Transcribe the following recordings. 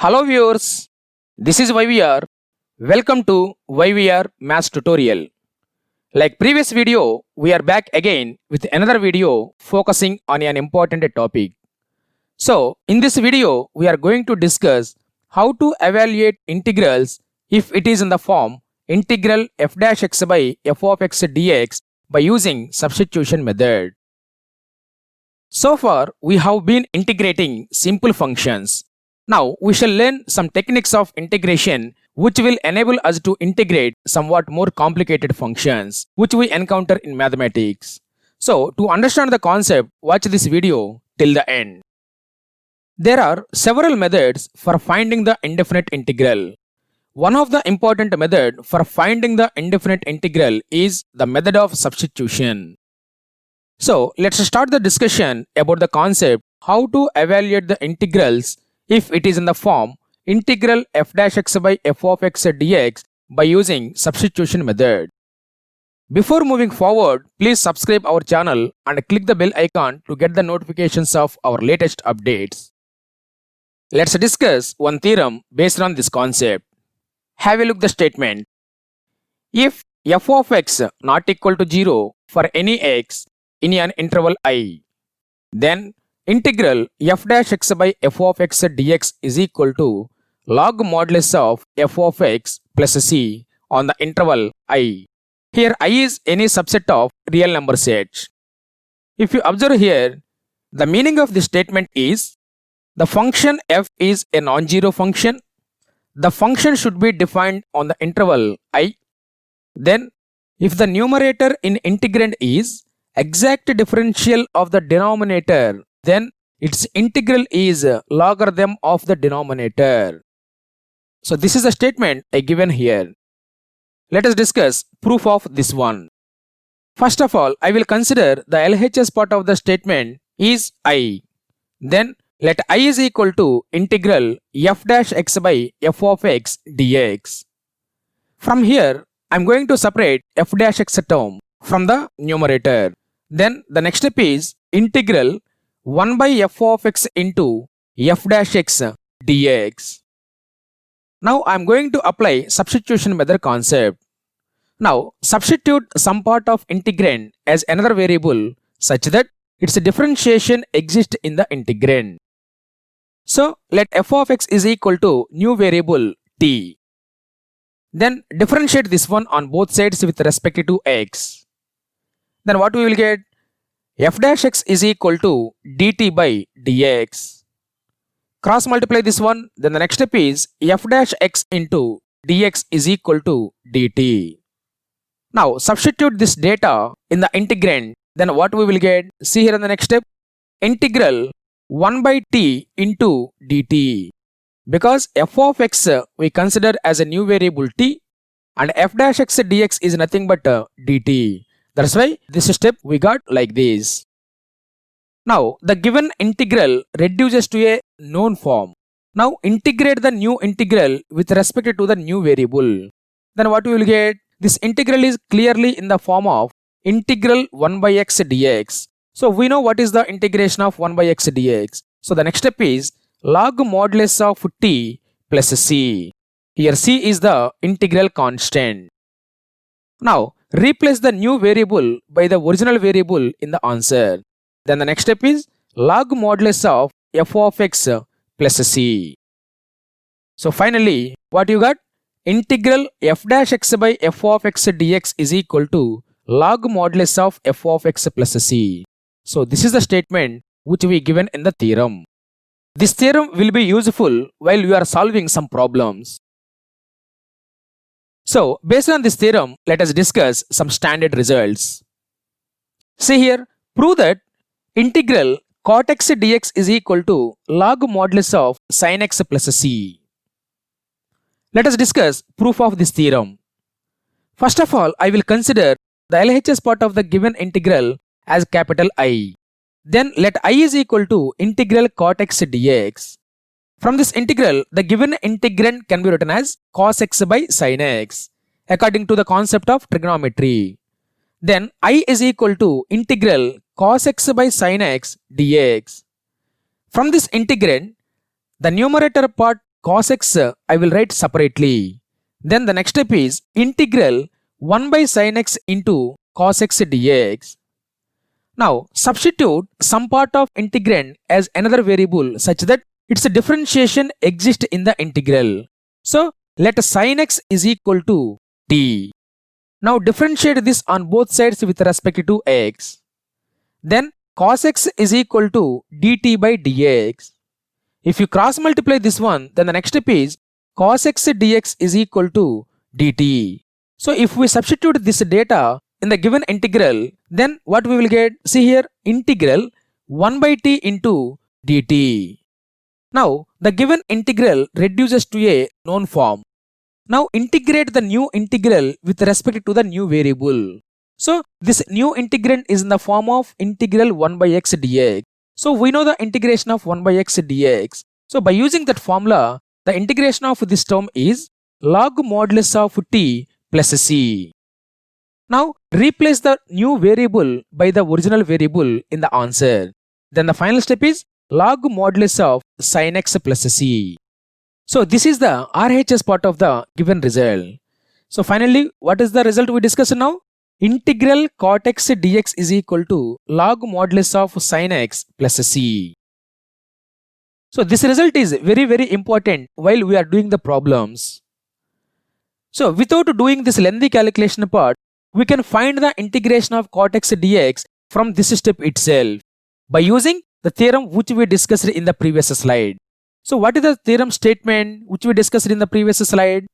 Hello viewers, this is YVR. Welcome to YVR Maths Tutorial. Like previous video, we are back again with another video focusing on an important topic. So, in this video, we are going to discuss how to evaluate integrals if it is in the form integral f dash x by f of x dx by using substitution method. So far, we have been integrating simple functions. Now, we shall learn some techniques of integration which will enable us to integrate somewhat more complicated functions which we encounter in mathematics. So, to understand the concept, watch this video till the end. There are several methods for finding the indefinite integral. One of the important methods for finding the indefinite integral is the method of substitution. So, let's start the discussion about the concept how to evaluate the integrals if it is in the form integral f dash x by f of x dx by using substitution method. Before moving forward, please subscribe our channel and click the bell icon to get the notifications of our latest updates. Let's discuss one theorem based on this concept. Have a look at the statement. If f of x not equal to 0 for any x in an interval I, then integral f dash x by f of x dx is equal to log modulus of f of x plus c on the interval I. Here I is any subset of real number sets. If you observe here, the meaning of this statement is the function f is a non-zero function. The function should be defined on the interval I. Then, if the numerator in integrand is exact differential of the denominator, then its integral is logarithm of the denominator. So this is a statement I given here. Let us discuss proof of this one. First of all, I will consider the LHS part of the statement is I. Then let I is equal to integral f dash x by f of x dx. From here, I am going to separate f dash x term from the numerator. Then the next step is integral 1 by f of x into f dash x dx. Now I am going to apply substitution method concept. Now substitute some part of integrand as another variable such that its differentiation exists in the integrand. So let f of x is equal to new variable t. Then differentiate this one on both sides with respect to x. Then what we will get? F dash x is equal to dt by dx. Cross multiply this one, then the next step is f dash x into dx is equal to dt. Now substitute this data in the integrand, then what we will get? See here in the next step, integral 1 by t into dt. Because f of x we consider as a new variable t and f dash x dx is nothing but dt. That's why this step we got like this. Now the given integral reduces to a known form. Now integrate the new integral with respect to the new variable. Then what we will get? This integral is clearly in the form of integral 1 by x dx. So we know what is the integration of 1 by x dx. So the next step is log modulus of t plus c. Here c is the integral constant. Now replace the new variable by the original variable in the answer. Then the next step is log modulus of f of x plus c. So finally, what you got? Integral f dash x by f of x dx is equal to log modulus of f of x plus c. So this is the statement which we given in the theorem. This theorem will be useful while you are solving some problems. So, based on this theorem, let us discuss some standard results. See here, prove that integral cot x dx is equal to log modulus of sin x plus c. Let us discuss proof of this theorem. First of all, I will consider the LHS part of the given integral as capital I. Then let I is equal to integral cot x dx. From this integral, the given integrand can be written as cos x by sin x according to the concept of trigonometry. Then I is equal to integral cos x by sin x dx. From this integrand, the numerator part cos x I will write separately. Then the next step is integral 1 by sin x into cos x dx. Now substitute some part of integrand as another variable such that its differentiation exists in the integral. So let sin x is equal to t. Now differentiate this on both sides with respect to x. Then cos x is equal to dt by dx. If you cross multiply this one, then the next step is cos x dx is equal to dt. So if we substitute this data in the given integral, then what we will get? See here, integral 1 by t into dt. Now the given integral reduces to a known form. Now integrate the new integral with respect to the new variable. So this new integrand is in the form of integral 1 by x dx. So we know the integration of 1 by x dx. So by using that formula, the integration of this term is log modulus of t plus c. Now replace the new variable by the original variable in the answer. Then the final step is log modulus of sin x plus c. So this is the RHS part of the given result. So finally, what is the result we discussed now? Integral cot x dx is equal to log modulus of sin x plus c. So this result is very important while we are doing the problems. So without doing this lengthy calculation part, we can find the integration of cot x dx from this step itself by using the theorem which we discussed in the previous slide. So what is the theorem statement which we discussed in the previous slide?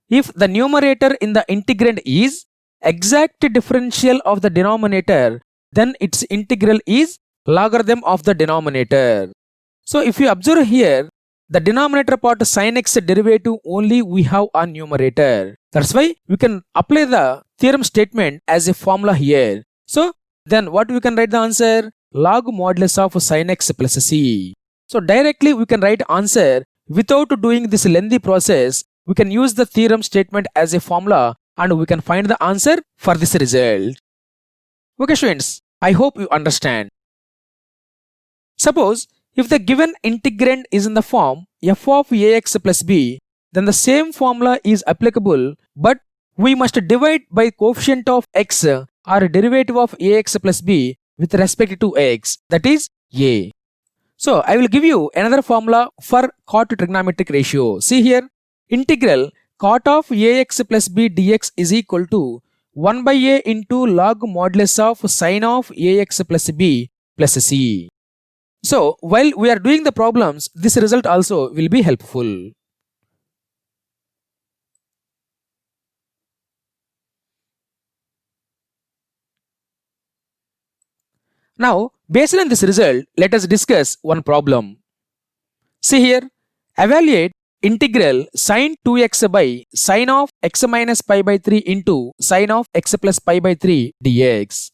If the numerator in the integrand is exact differential of the denominator, then its integral is logarithm of the denominator. So if you observe here, the denominator part sin x derivative only we have on numerator. That's why we can apply the theorem statement as a formula here. So then what we can write the answer? Log modulus of sin x plus c. So directly we can write answer without doing this lengthy process. We can use the theorem statement as a formula and we can find the answer for this result. Okay students, I hope you understand. Suppose if the given integrand is in the form f of ax plus b, then the same formula is applicable, but we must divide by coefficient of x or derivative of ax plus b with respect to x, that is a. So I will give you another formula for cot trigonometric ratio. See here, integral cot of ax plus b dx is equal to 1 by a into log modulus of sin of ax plus b plus c. So while we are doing the problems, this result also will be helpful. Now, based on this result, let us discuss one problem. See here, evaluate integral sin 2x by sin of x minus pi by 3 into sin of x plus pi by 3 dx.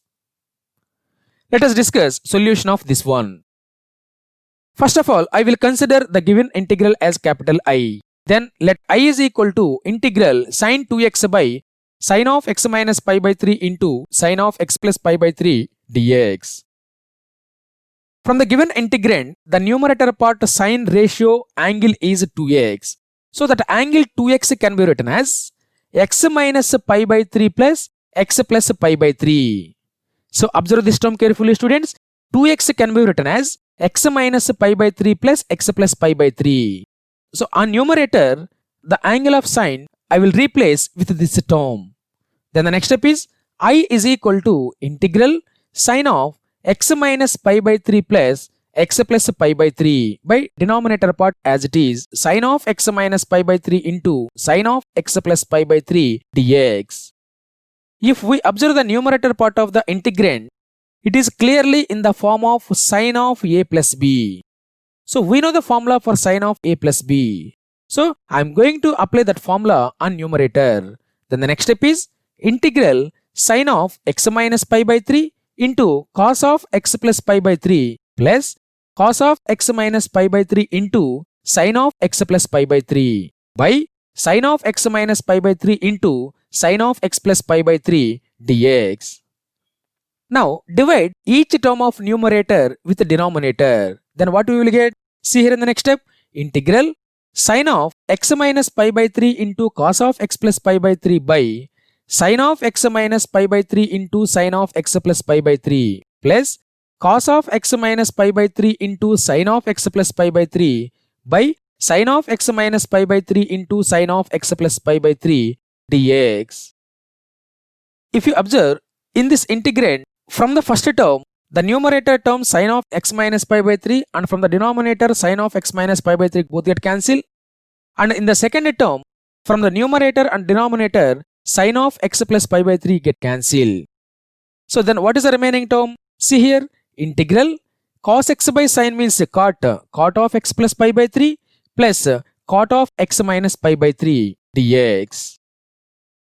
Let us discuss solution of this one. First of all, I will consider the given integral as capital I. Then let I is equal to integral sin 2x by sin of x minus pi by 3 into sin of x plus pi by 3 dx. From the given integrand, the numerator part sin ratio angle is 2x. So that angle 2x can be written as x minus pi by 3 plus x plus pi by 3. So observe this term carefully students. 2x can be written as x minus pi by 3 plus x plus pi by 3. So on numerator, the angle of sin I will replace with this term. Then the next step is I is equal to integral sin of x minus pi by 3 plus x plus pi by 3 by denominator part as it is sin of x minus pi by 3 into sin of x plus pi by 3 dx. If we observe the numerator part of the integrand, it is clearly in the form of sin of a plus b. So we know the formula for sin of a plus b. So I am going to apply that formula on numerator. Then the next step is integral sin of x minus pi by 3 into cos of x plus pi by 3 plus cos of x minus pi by 3 into sin of x plus pi by 3 by sin of x minus pi by 3 into sin of x plus pi by 3 dx. Now divide each term of numerator with the denominator. Then what we will get? See here in the next step, integral sin of x minus pi by 3 into cos of x plus pi by 3 by sin of x minus pi by 3 into sin of x plus pi by 3 plus cos of x minus pi by 3 into sin of x plus pi by 3 by sin of x minus pi by 3 into sin of x plus pi by 3 dx. If you observe, in this integrand, from the first term, the numerator term sin of x minus pi by 3 and from the denominator sin of x minus pi by 3 both get cancelled. And in the second term, from the numerator and denominator sin of x plus pi by 3 get cancelled. So then what is the remaining term? See here, integral cos x by sin means cot of x plus pi by 3 plus cot of x minus pi by 3 dx.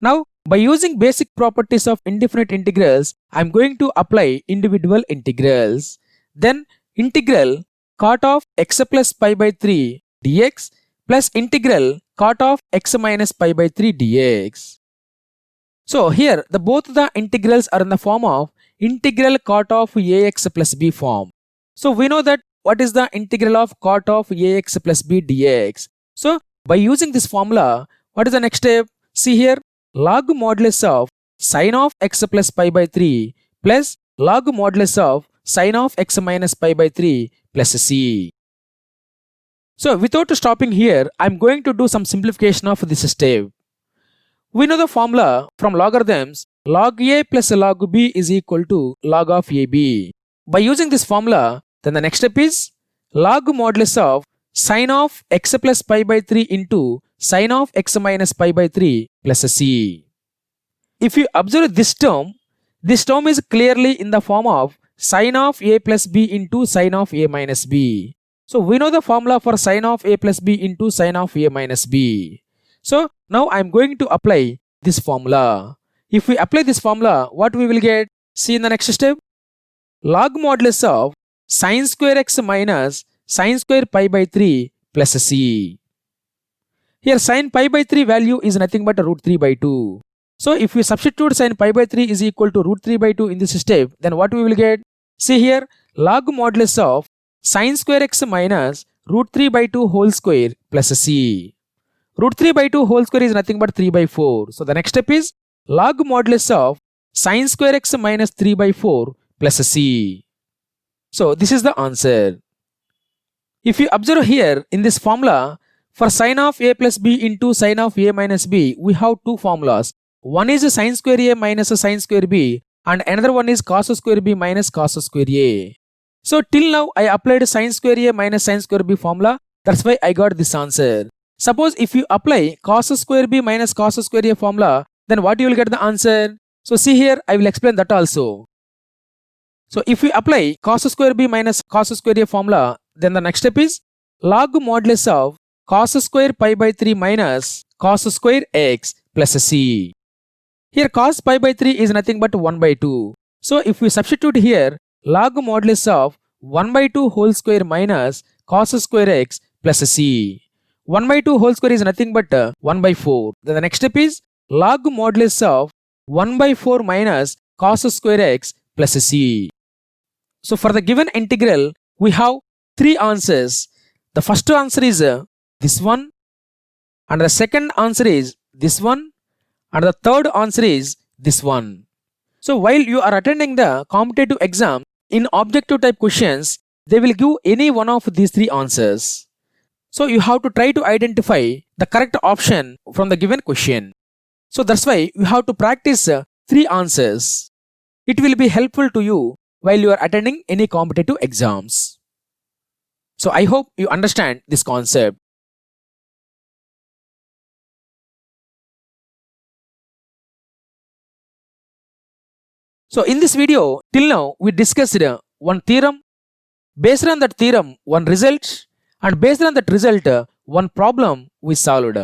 Now, by using basic properties of indefinite integrals, I am going to apply individual integrals. Then integral cot of x plus pi by 3 dx plus integral cot of x minus pi by 3 dx. So here both the integrals are in the form of integral cot of ax plus b form. So we know that what is the integral of cot of ax plus b dx. So by using this formula, what is the next step? See here, log modulus of sin of x plus pi by 3 plus log modulus of sin of x minus pi by 3 plus c. So without stopping here, I am going to do some simplification of this step. We know the formula from logarithms log a plus log b is equal to log of ab. By using this formula, then the next step is log modulus of sin of x plus pi by 3 into sin of x minus pi by 3 plus c. If you observe this term is clearly in the form of sin of a plus b into sin of a minus b. So we know the formula for sin of a plus b into sin of a minus b. So now I am going to apply this formula. If we apply this formula, what we will get? See in the next step. Log modulus of sin square x minus sin square pi by 3 plus c. Here sin pi by 3 value is nothing but root 3 by 2. So if we substitute sin pi by 3 is equal to root 3 by 2 in this step, then what we will get? See here, log modulus of sin square x minus root 3 by 2 whole square plus c. Root 3 by 2 whole square is nothing but 3 by 4. So the next step is log modulus of sin square x minus 3 by 4 plus c. So this is the answer. If you observe here in this formula, for sin of a plus b into sin of a minus b, we have two formulas. One is sin square a minus sin square b and another one is cos square b minus cos square a. So till now I applied sin square a minus sin square b formula. That's why I got this answer. Suppose if you apply cos square b minus cos square a formula, then what you will get the answer? So see here, I will explain that also. So if we apply cos square b minus cos square a formula, then the next step is log modulus of cos square pi by 3 minus cos square x plus c. Here cos pi by 3 is nothing but 1 by 2. So if we substitute here log modulus of 1 by 2 whole square minus cos square x plus c. 1 by 2 whole square is nothing but 1 by 4. Then the next step is log modulus of 1 by 4 minus cos square x plus c. So for the given integral, we have three answers. The first answer is this one, and the second answer is this one, and the third answer is this one. So while you are attending the competitive exam, in objective type questions, they will give any one of these three answers. So you have to try to identify the correct option from the given question. So that's why you have to practice three answers. It will be helpful to you while you are attending any competitive exams. So I hope you understand this concept. So in this video, till now we discussed one theorem. Based on that theorem, one result, and based on that result, one problem we solved.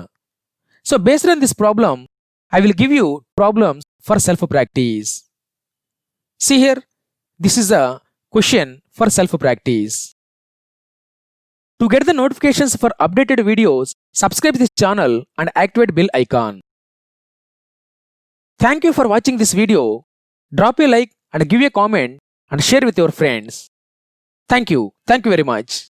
So based on this problem, I will give you problems for self-practice. See here, this is a question for self-practice. To get the notifications for updated videos, subscribe this channel and activate bell icon. Thank you for watching this video. Drop a like and give a comment and share with your friends. Thank you. Thank you very much.